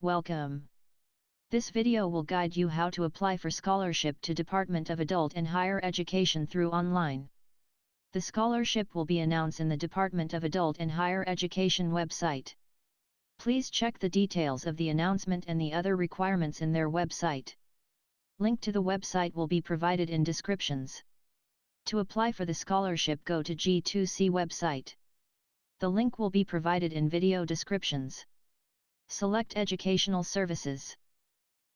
Welcome. This video will guide you how to apply for scholarship to Department of Adult and Higher Education through online. The scholarship will be announced in the Department of Adult and Higher Education website. Please check the details of the announcement and the other requirements in their website. Link to the website will be provided in descriptions. To apply for the scholarship, go to G2C website. The link will be provided in video descriptions. Select Educational Services.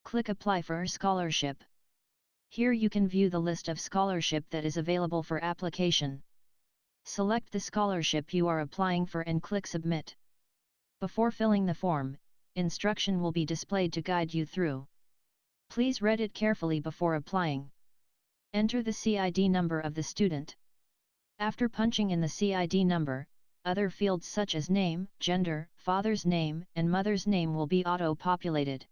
Click Apply for Scholarship. Here you can view the list of scholarship that is available for application. Select the scholarship you are applying for and click Submit. Before filling the form, instruction will be displayed to guide you through. Please read it carefully before applying. Enter the CID number of the student. After punching in the CID number, other fields such as name, gender, father's name, and mother's name will be auto-populated.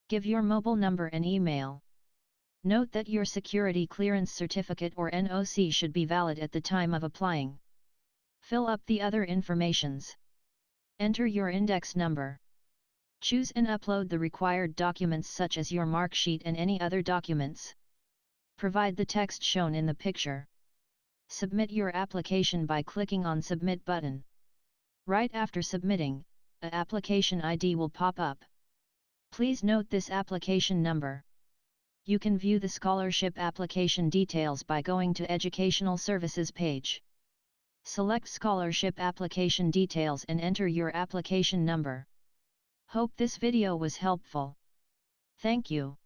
Give your mobile number and email. Note that your security clearance certificate or NOC should be valid at the time of applying. Fill up the other informations. Enter your index number. Choose and upload the required documents such as your mark sheet and any other documents. Provide the text shown in the picture. Submit your application by clicking on Submit button. Right after submitting, an application ID will pop up. Please note this application number. You can view the scholarship application details by going to Educational Services page. Select Scholarship Application Details and enter your application number. Hope this video was helpful. Thank you.